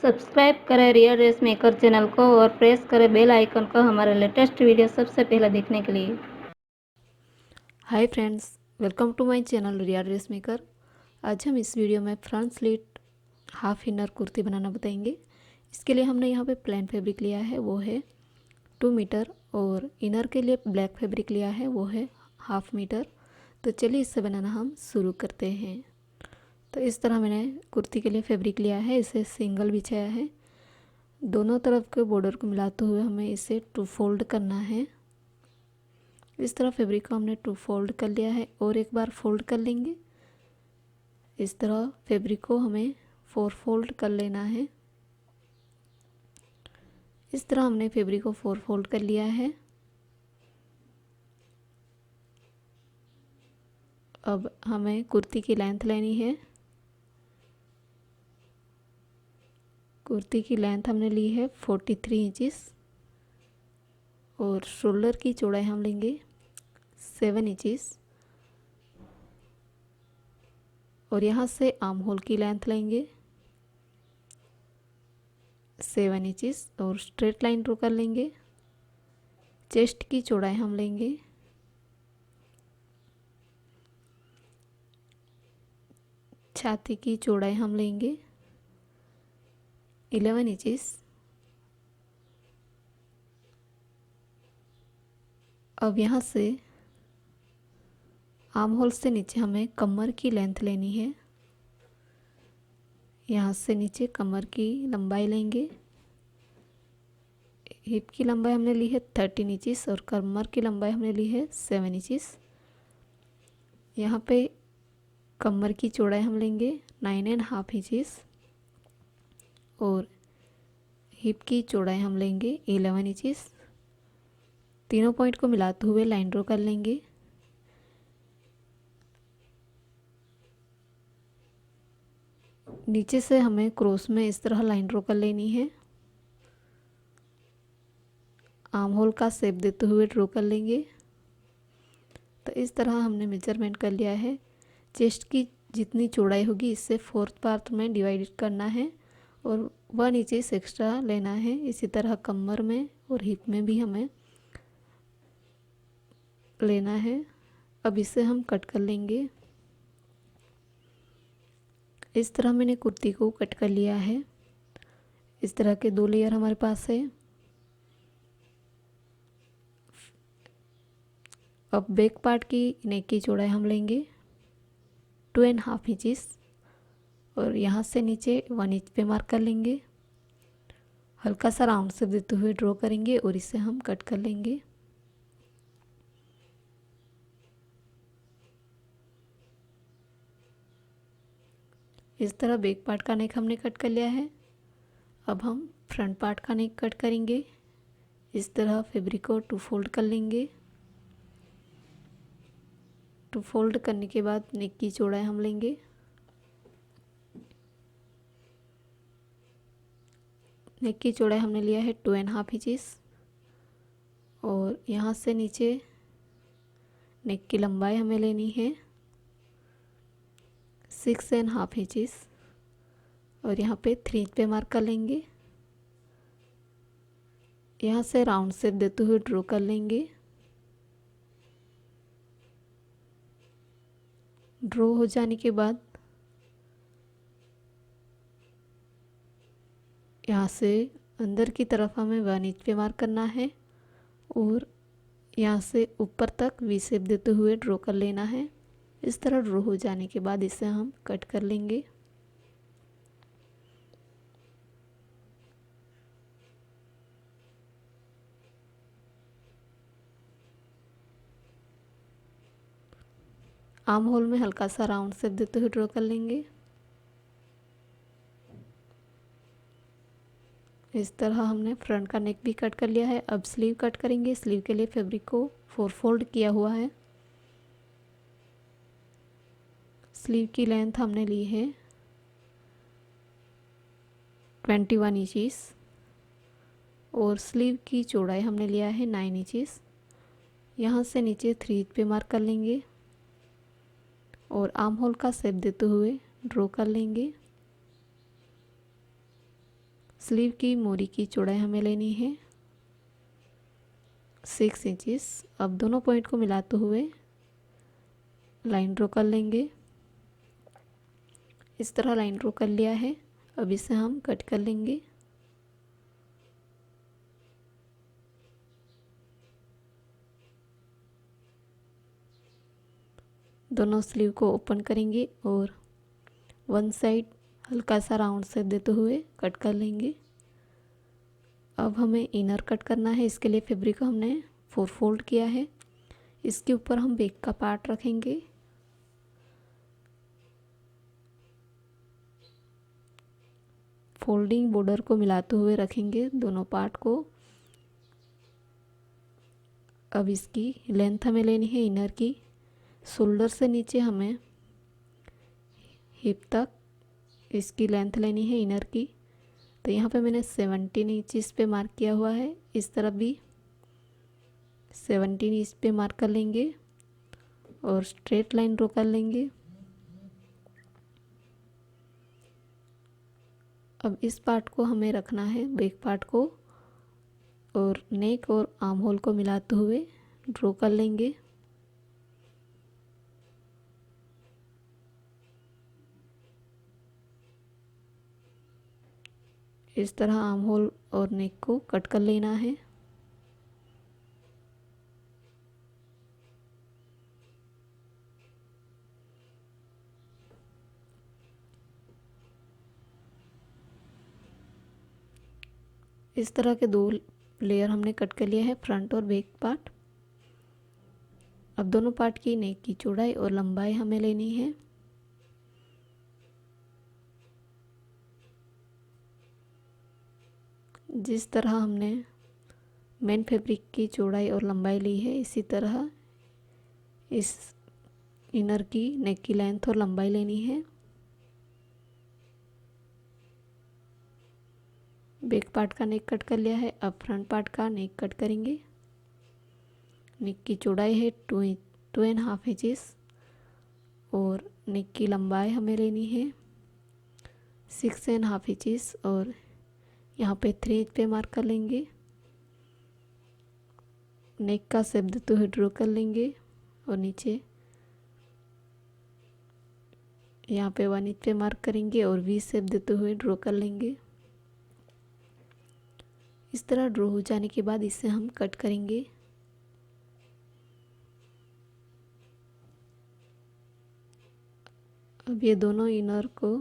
Subscribe करें real dress maker channel को और प्रेस करें बेल आइकन को हमारे लेटेस्ट वीडियो सबसे पहले देखने के लिए। Hi friends, welcome to my channel Riya dress maker. आज हम इस वीडियो में front slit half inner kurti बनाना बताएंगे। इसके लिए हमने यहाँ पे प्लेन फैब्रिक लिया है, वो है 2 मीटर, और इनर के लिए ब्लैक फैब्रिक लिया है, वो है हाफ मीटर। तो चलिए इससे बनाना हम शुरू करते हैं। तो इस तरह मैंने कुर्ती के लिए फैब्रिक लिया है, इसे सिंगल बिछाया है। दोनों तरफ के बॉर्डर को मिलाते हुए हमें इसे 2 फोल्ड करना है। इस तरह फैब्रिक को हमने 2 फोल्ड कर लिया है और एक बार फोल्ड कर लेंगे। इस तरह फैब्रिक को हमें 4 फोल्ड कर लेना है। इस तरह हमने फैब्रिक को 4 फोल्ड कर लिया है। अब हमें कुर्ती की लेंथ लेनी है। कुर्ती की लेंथ हमने ली है 43 इंचेस और शोल्डर की चौड़ाई हम लेंगे 7 इंचेस और यहाँ से आर्म होल की लेंथ लेंगे 7 इंचेस और स्ट्रेट लाइन ड्रॉ कर लेंगे। चेस्ट की चौड़ाई हम लेंगे 6 की चौड़ाई हम लेंगे 11 इंचेस। अब यहाँ से आर्म होल से नीचे हमें कमर की लेंथ लेनी है। यहाँ से नीचे कमर की लंबाई लेंगे। हिप की लंबाई हमने ली है 13 इंचेस और कमर की लंबाई हमने ली है 7 इंचेस। यहाँ पे कमर की चौड़ाई हम लेंगे 9.5 इंचेस और हिप की चौड़ाई हम लेंगे 11 इंचेस। तीनों पॉइंट को मिलाते हुए लाइन ड्रॉ कर लेंगे। नीचे से हमें क्रॉस में इस तरह लाइन ड्रॉ कर लेनी है। आर्म होल का शेप देते हुए ड्रॉ कर लेंगे। तो इस तरह हमने मेजरमेंट कर लिया है। चेस्ट की जितनी चौड़ाई होगी इससे 4th पार्ट में डिवाइड करना है और 1 इंच एक्स्ट्रा लेना है। इसी तरह कमर में और हिप में भी हमें लेना है। अब इसे हम कट कर लेंगे। इस तरह मैंने कुर्ती को कट कर लिया है। इस तरह के 2 लेयर हमारे पास है। अब बैक पार्ट की नेक की चौड़ाई हम लेंगे 2.5 इंचेस और यहाँ से नीचे 1 इंच पे मार्क कर लेंगे। हल्का सा राउंड शेप देते हुए ड्रॉ करेंगे और इसे हम कट कर लेंगे। इस तरह बैक पार्ट का नेक हमने कट कर लिया है। अब हम फ्रंट पार्ट का नेक कट करेंगे। इस तरह फैब्रिक को 2 फोल्ड कर लेंगे। 2 फोल्ड करने के बाद नेक की चौड़ाई हम लेंगे। नेक की चौड़ाई हमने लिया है 2.5 इंचेस और यहाँ से नीचे नेक की लंबाई हमें लेनी है 6.5 इंचेस और यहाँ पे 3 इंच पे मार्क कर लेंगे। यहाँ से राउंड शेप देते हुए ड्रॉ कर लेंगे। ड्रॉ हो जाने के बाद यहाँ से अंदर की तरफ हमें 1 इंच पे मार्क करना है और यहाँ से ऊपर तक वी शेप देते हुए ड्रॉ कर लेना है। इस तरह ड्रॉ हो जाने के बाद इसे हम कट कर लेंगे। आर्म होल में हल्का सा राउंड शेप देते हुए ड्रॉ कर लेंगे। इस तरह हमने फ्रंट का नेक भी कट कर लिया है। अब स्लीव कट करेंगे। स्लीव के लिए फैब्रिक को 4 फोल्ड किया हुआ है। स्लीव की लेंथ हमने ली है 21 इंचेस और स्लीव की चौड़ाई हमने लिया है 9 इंचेस। यहाँ से नीचे 3 इंच पे मार्क कर लेंगे और आर्म होल का शेप देते हुए ड्रॉ कर लेंगे। स्लीव की मोरी की चौड़ाई हमें लेनी है 6 इंचेस। अब दोनों पॉइंट को मिलाते हुए लाइन ड्रॉ कर लेंगे। इस तरह लाइन ड्रॉ कर लिया है। अब इसे हम कट कर लेंगे। दोनों स्लीव को ओपन करेंगे और वन साइड हल्का सा राउंड शेप देते हुए कट कर लेंगे। अब हमें इनर कट करना है। इसके लिए फैब्रिक को हमने 4 फोल्ड किया है। इसके ऊपर हम बैक का पार्ट रखेंगे। फोल्डिंग बॉर्डर को मिलाते हुए रखेंगे दोनों पार्ट को। अब इसकी लेंथ हमें लेनी है इनर की, शोल्डर से नीचे हमें हिप तक इसकी लेंथ लेनी है इनर की। तो यहाँ पे मैंने 17 इंच पे मार्क किया हुआ है। इस तरफ भी 17 इंच पे मार्क कर लेंगे और स्ट्रेट लाइन ड्रॉ कर लेंगे। अब इस पार्ट को हमें रखना है बैक पार्ट को और नेक और आर्म होल को मिलाते हुए ड्रॉ कर लेंगे। इस तरह आर्म होल और नेक को कट कर लेना है। इस तरह के 2 लेयर हमने कट कर लिया है, फ्रंट और बैक पार्ट। अब दोनों पार्ट की नेक की चौड़ाई और लंबाई हमें लेनी है। जिस तरह हमने मेन फैब्रिक की चौड़ाई और लंबाई ली है, इसी तरह इस इनर की नेक की लेंथ और लंबाई लेनी है। बैक पार्ट का नेक कट कर लिया है। अब फ्रंट पार्ट का नेक कट करेंगे। नेक की चौड़ाई है 2.5 इंचेस और नेक की लंबाई हमें लेनी है 6.5 इंचेस और यहाँ पे 3 इंच पे मार्क कर लेंगे। नेक का शेप देते हुए ड्रॉ कर लेंगे और नीचे यहाँ पे 1 इंच पे मार्क करेंगे और वी शेप देते हुए ड्रॉ कर लेंगे। इस तरह ड्रॉ हो जाने के बाद इसे हम कट करेंगे। अब ये दोनों इनर को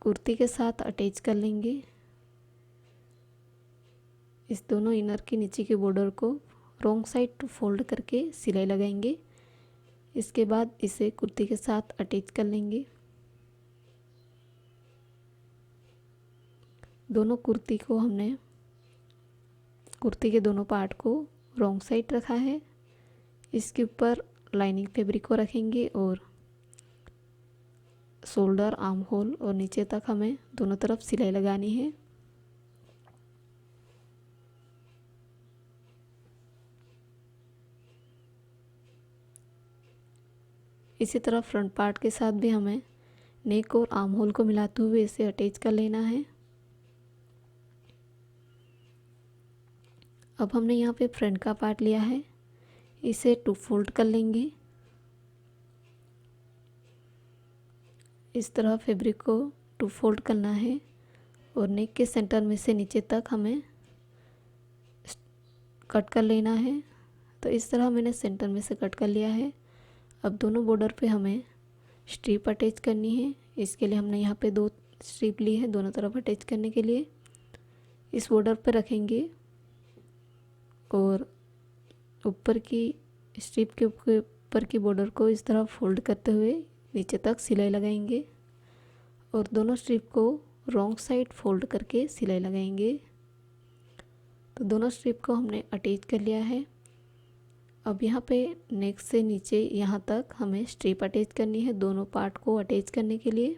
कुर्ती के साथ अटैच कर लेंगे। इस दोनों इनर के नीचे के बॉर्डर को रॉन्ग साइड टू फोल्ड करके सिलाई लगाएंगे। इसके बाद इसे कुर्ती के साथ अटैच कर लेंगे। दोनों कुर्ती के दोनों पार्ट को रॉन्ग साइड रखा है। इसके ऊपर लाइनिंग फैब्रिक को रखेंगे और शोल्डर, आर्म होल और नीचे तक हमें दोनों तरफ सिलाई लगानी है। इसी तरह फ्रंट पार्ट के साथ भी हमें नेक और आर्म होल को मिलाते हुए इसे अटैच कर लेना है। अब हमने यहाँ पे फ्रंट का पार्ट लिया है, इसे 2 फोल्ड कर लेंगे। इस तरह फैब्रिक को 2 फोल्ड करना है और नेक के सेंटर में से नीचे तक हमें कट कर लेना है। तो इस तरह मैंने सेंटर में से कट कर लिया है। अब दोनों बॉर्डर पे हमें स्ट्रिप अटैच करनी है। इसके लिए हमने यहाँ पे 2 स्ट्रिप ली है दोनों तरफ अटैच करने के लिए। इस बॉर्डर पे रखेंगे और ऊपर की स्ट्रिप के ऊपर की बॉर्डर को इस तरह फोल्ड करते हुए नीचे तक सिलाई लगाएंगे और दोनों स्ट्रिप को रॉन्ग साइड फोल्ड करके सिलाई लगाएंगे। तो दोनों स्ट्रिप को हमने अटैच कर लिया है। अब यहाँ पे नेक से नीचे यहाँ तक हमें स्ट्रिप अटैच करनी है दोनों पार्ट को अटैच करने के लिए,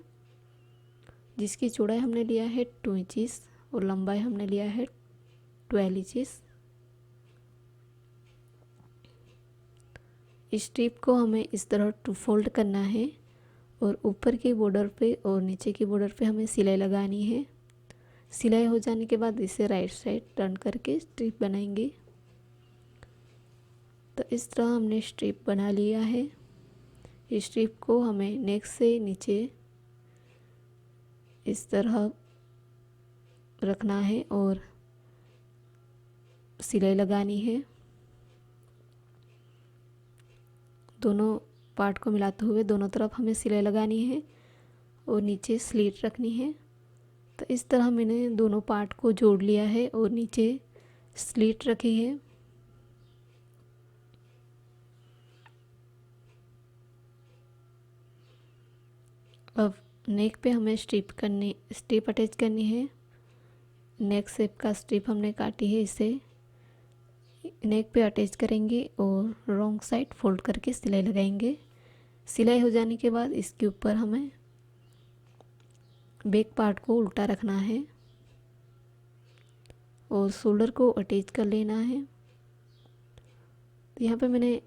जिसकी चौड़ाई हमने लिया है 2 इंचेस और लंबाई हमने लिया है 12 इंचेस। इस स्ट्रिप को हमें इस तरह 2 फोल्ड करना है और ऊपर की बॉर्डर पे और नीचे की बॉर्डर पे हमें सिलाई लगानी है। सिलाई हो जाने के बाद इसे राइट साइड टर्न करके स्ट्रिप बनाएंगे। तो इस तरह हमने स्ट्रिप बना लिया है। इस स्ट्रिप को हमें नेक से नीचे इस तरह रखना है और सिलाई लगानी है। दोनों पार्ट को मिलाते हुए दोनों तरफ हमें सिलाई लगानी है और नीचे स्लीट रखनी है। तो इस तरह मैंने दोनों पार्ट को जोड़ लिया है और नीचे स्लीट रखी है। अब नेक पे हमें स्ट्रिप अटैच करनी है। नेक शेप का स्ट्रिप हमने काटी है, इसे नेक पे अटैच करेंगे और रॉन्ग साइड फोल्ड करके सिलाई लगाएंगे। सिलाई हो जाने के बाद इसके ऊपर हमें बैक पार्ट को उल्टा रखना है और शोल्डर को अटैच कर लेना है। यहाँ पे मैंने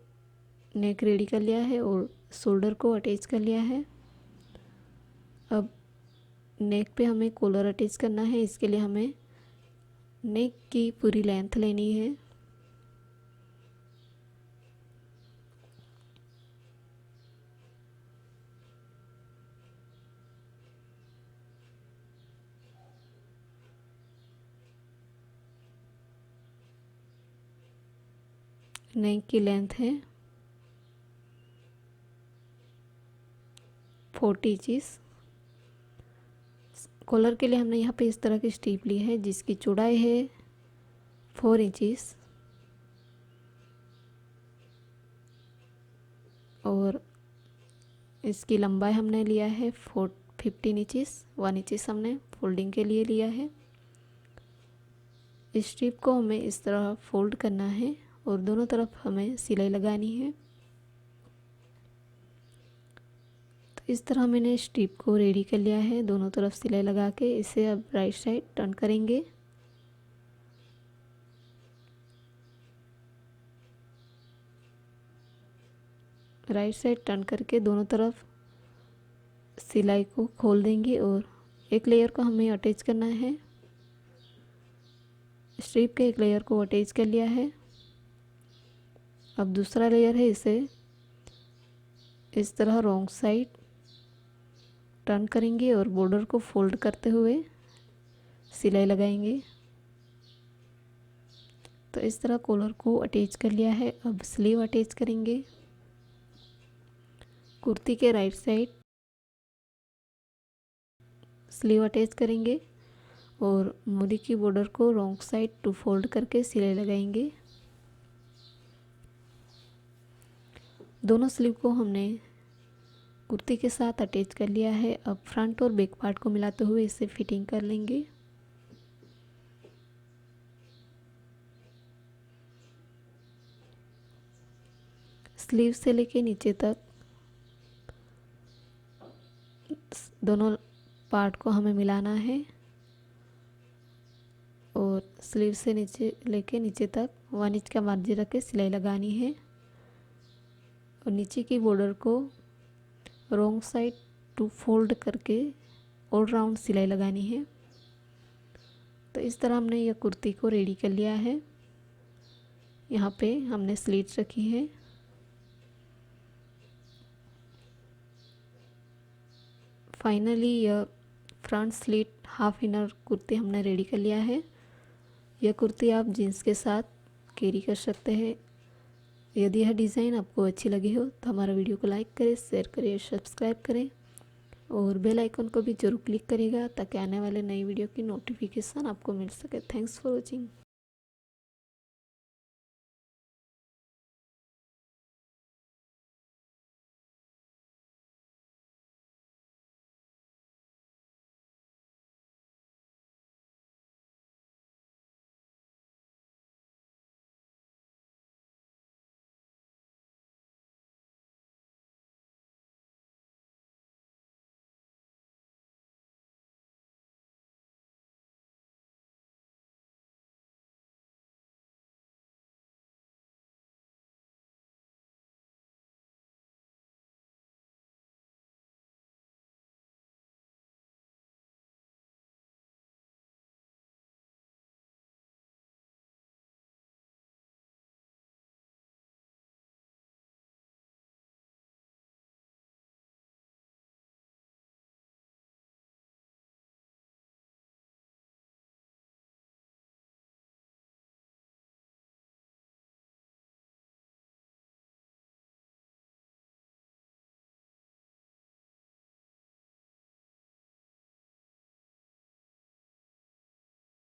नेक रेडी कर लिया है और शोल्डर को अटैच कर लिया है। अब नेक पे हमें कॉलर अटैच करना है। इसके लिए हमें नेक की पूरी लेंथ लेनी है। नेक की लेंथ है 40 इंचेस। कॉलर के लिए हमने यहाँ पे इस तरह की स्ट्रिप ली है जिसकी चौड़ाई है 4 इंचेस और इसकी लंबाई हमने लिया है 15 इंचेस। 1 इंचेस हमने फोल्डिंग के लिए लिया है। इस स्ट्रिप को हमें इस तरह फोल्ड करना है और दोनों तरफ हमें सिलाई लगानी है। तो इस तरह मैंने स्ट्रिप को रेडी कर लिया है। दोनों तरफ सिलाई लगा के इसे अब राइट साइड टर्न करेंगे। राइट साइड टर्न करके दोनों तरफ सिलाई को खोल देंगे और एक लेयर को हमें अटैच करना है। स्ट्रिप के एक लेयर को अटैच कर लिया है। अब दूसरा लेयर है, इसे इस तरह रॉन्ग साइड टर्न करेंगे और बॉर्डर को फोल्ड करते हुए सिलाई लगाएंगे। तो इस तरह कॉलर को अटैच कर लिया है। अब स्लीव अटैच करेंगे। कुर्ती के राइट साइड स्लीव अटैच करेंगे और मूरी की बॉर्डर को रॉन्ग साइड टू फोल्ड करके सिलाई लगाएंगे। दोनों स्लीव को हमने कुर्ती के साथ अटैच कर लिया है। अब फ्रंट और बैक पार्ट को मिलाते हुए इसे फिटिंग कर लेंगे। स्लीव से लेके नीचे तक दोनों पार्ट को हमें मिलाना है और स्लीव से नीचे लेके नीचे तक 1 इंच का मार्जिन रख के सिलाई लगानी है और नीचे की बॉर्डर को रॉन्ग साइड टू फोल्ड करके ऑल राउंड सिलाई लगानी है। तो इस तरह हमने यह कुर्ती को रेडी कर लिया है। यहाँ पे हमने स्लीट्स रखी है। फाइनली यह front slit half inner kurti हमने रेडी कर लिया है। यह कुर्ती आप जीन्स के साथ कैरी कर सकते हैं। यदि यह डिज़ाइन आपको अच्छी लगी हो तो हमारा वीडियो को लाइक करें, शेयर करें, सब्सक्राइब करें और बेल आइकन को भी जरूर क्लिक करिएगा ताकि आने वाले नई वीडियो की नोटिफिकेशन आपको मिल सके। Thanks for watching.